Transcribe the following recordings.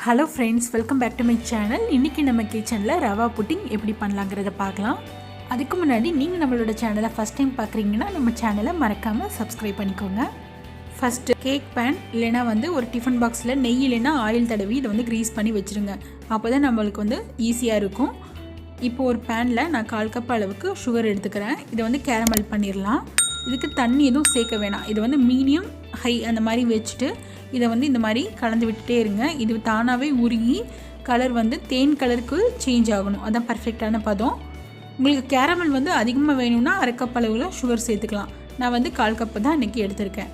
Hello friends, welcome back to my channel. இன்றைக்கி நம்ம கிச்சனில் ரவா புட்டிங் எப்படி பண்ணலாங்கிறத பார்க்கலாம். அதுக்கு முன்னாடி நீங்கள் நம்மளோட சேனலை ஃபஸ்ட் டைம் பார்க்குறீங்கன்னா நம்ம சேனலை மறக்காமல் சப்ஸ்கிரைப் பண்ணிக்கோங்க. ஃபஸ்ட்டு கேக் பேன் இல்லைனா ஒரு டிஃபன் பாக்ஸில் நெய் இல்லைனா ஆயில் தடவி இதை க்ரீஸ் பண்ணி வச்சுருங்க. அப்போ தான் நம்மளுக்கு ஈஸியாக இருக்கும். இப்போது ஒரு பேனில் நான் 1/4 கப் அளவுக்கு சுகர் எடுத்துக்கிறேன். இதை கேரமல் பண்ணிடலாம். இதுக்கு தண்ணி எதுவும் சேர்க்க வேணாம். இது மீடியம் ஹை அந்த மாதிரி வச்சுட்டு இதை இந்த மாதிரி கலந்து விட்டுட்டே இருங்க. இது தானாகவே உருகி கலர் தேன் கலருக்கு சேஞ்ச் ஆகணும். அதான் பர்ஃபெக்டான பதம். உங்களுக்கு கேரமல் அதிகமாக வேணும்னா 1/2 கப் அளவில் சுகர் சேர்த்துக்கலாம். நான் 1/4 கப்பு தான் இன்றைக்கி எடுத்திருக்கேன்.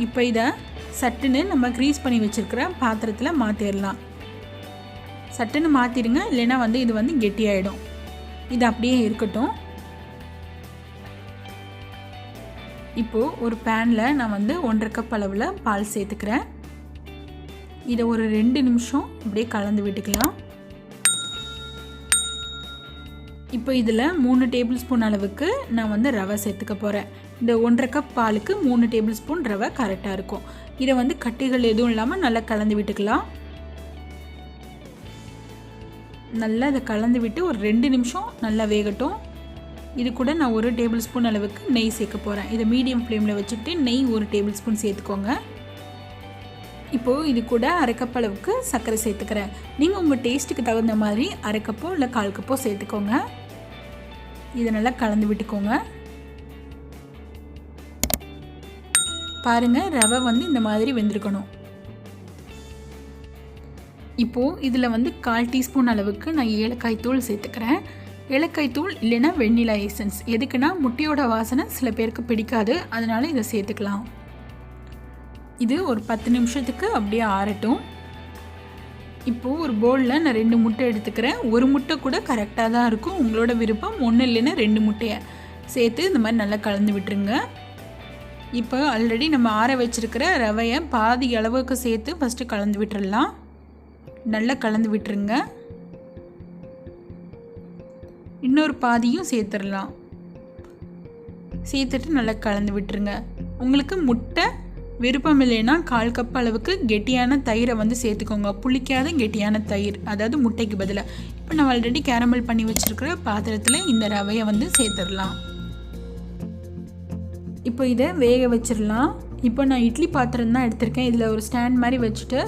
இப்போ இதை சட்டுன்னு நம்ம க்ரீஸ் பண்ணி வச்சுருக்கிற பாத்திரத்தில் மாற்றிடலாம். சட்டுன்னு மாற்றிடுங்க, இல்லைன்னா இது கெட்டியாயிடும். இது அப்படியே இருக்கட்டும். இப்போது ஒரு பேனில் நான் 1/2 கப் அளவில் பால் சேர்த்துக்கிறேன். இதை ஒரு 2 நிமிஷம் அப்படியே கலந்து விட்டுக்கலாம். இப்போ இதில் 3 டேபிள் ஸ்பூன் அளவுக்கு நான் ரவை சேர்த்துக்க போகிறேன். இந்த 1/2 கப் பாலுக்கு 3 டேபிள் ஸ்பூன் ரவை கரெக்டாக இருக்கும். இதை கட்டிகள் எதுவும் இல்லாமல் நல்லா கலந்து விட்டுக்கலாம். நல்லா இதை கலந்து விட்டு ஒரு 2 நிமிஷம் நல்லா வேகட்டும். இது கூட நான் 1 டேபிள் ஸ்பூன் அளவுக்கு நெய் சேர்க்க போகிறேன். இதை மீடியம் ஃப்ளேமில் வச்சுட்டு நெய் 1 டேபிள் ஸ்பூன் சேர்த்துக்கோங்க. இப்போது இது கூட 1/2 கப் அளவுக்கு சர்க்கரை சேர்த்துக்கிறேன். நீங்கள் உங்கள் டேஸ்ட்டுக்கு தகுந்த மாதிரி 1/2 கப்போ இல்லை 1/4 கப்போ சேர்த்துக்கோங்க. இதை நல்லா கலந்து விட்டுக்கோங்க. பாருங்கள், ரவை இந்த மாதிரி வெந்திருக்கணும். இப்போது இதில் 1/4 டீஸ்பூன் அளவுக்கு நான் ஏலக்காய் தூள் சேர்த்துக்கிறேன். ஏலக்காய் தூள் இல்லைன்னா வெண்ணிலா எசன்ஸ். எதுக்குன்னா முட்டையோட வாசனை சில பேருக்கு பிடிக்காது, அதனால் இதை சேர்த்துக்கலாம். இது ஒரு 10 நிமிஷத்துக்கு அப்படியே ஆறட்டும். இப்போது ஒரு பவுலில் நான் 2 முட்டை எடுத்துக்கிறேன். ஒரு முட்டை கூட கரெக்டாக தான் இருக்கும். உங்களோட விருப்பம் 1 இல்லைன்னா 2 முட்டையை சேர்த்து இந்த மாதிரி நல்லா கலந்து விட்டுருங்க. இப்போ ஆல்ரெடி நம்ம ஆற வச்சுருக்கிற ரவையை பாதி அளவுக்கு சேர்த்து ஃபஸ்ட்டு கலந்து விட்டுடலாம். நல்லா கலந்து விட்டுருங்க. இன்னொரு பாதியும் சேர்த்துடலாம். சேர்த்துட்டு நல்லா கலந்து விட்டுருங்க. உங்களுக்கு முட்டை விருப்பம் இல்லைன்னா 1/4 கப் அளவுக்கு கெட்டியான தயிரை சேர்த்துக்கோங்க. புளிக்காத கெட்டியான தயிர், அதாவது முட்டைக்கு பதிலாக. இப்போ நான் ஆல்ரெடி கேரமல் பண்ணி வச்சுருக்கிற பாத்திரத்தில் இந்த ரவையை சேர்த்துடலாம். இப்போ இதை வேக வச்சிடலாம். இப்போ நான் இட்லி பாத்திரம் தான் எடுத்திருக்கேன். இதில் ஒரு ஸ்டாண்ட் மாதிரி வச்சுட்டு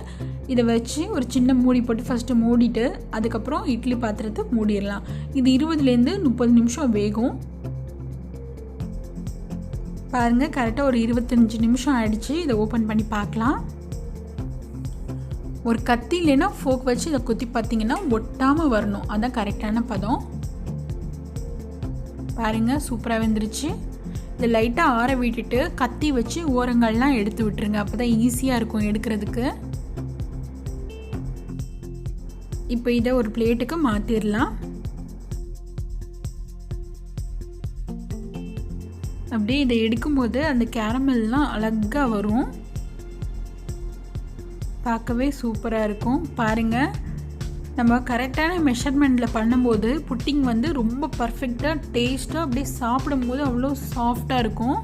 இதை வச்சு ஒரு சின்ன மூடி போட்டு ஃபஸ்ட்டு மூடிட்டு அதுக்கப்புறம் இட்லி பாத்திரத்தை மூடிடலாம். இது 20லேருந்து 30 நிமிஷம் வேகும். பாருங்கள், கரெக்டாக ஒரு 25 நிமிஷம் ஆயிடுச்சு. இதை ஓப்பன் பண்ணி பார்க்கலாம். ஒரு கத்தி இல்லைன்னா ஃபோக் வச்சு இதை குத்தி பார்த்தீங்கன்னா ஒட்டாமல் வரணும். அதுதான் கரெக்டான பதம். பாருங்கள், சூப்பராக வெந்துருச்சு. இதை லைட்டாக ஆற விட்டுட்டு கத்தி வச்சு ஓரங்கள்லாம் எடுத்து விட்டுருங்க. அப்போ தான் ஈஸியாக இருக்கும் எடுக்கிறதுக்கு. இப்போ இதை ஒரு பிளேட்டுக்கு மாற்றிடலாம். அப்படியே இதை எடுக்கும்போது அந்த கேரமெல்லாம் அழகாக வரும். பார்க்கவே சூப்பராக இருக்கும். பாருங்கள், நம்ம கரெக்டான மெஷர்மெண்ட்டில் பண்ணும்போது புட்டிங் ரொம்ப பர்ஃபெக்டாக டேஸ்ட்டாக அப்படியே சாப்பிடும்போது அவ்வளோ சாஃப்டாக இருக்கும்.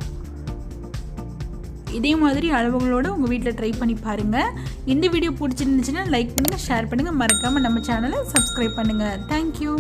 இதே மாதிரி அளவுகளோடு உங்கள் வீட்டில் ட்ரை பண்ணி பாருங்கள். இந்த வீடியோ பிடிச்சிருந்துச்சுன்னா லைக் பண்ணுங்கள், ஷேர் பண்ணுங்கள். மறக்காமல் நம்ம சேனலை சப்ஸ்கிரைப் பண்ணுங்கள். தேங்க்யூ.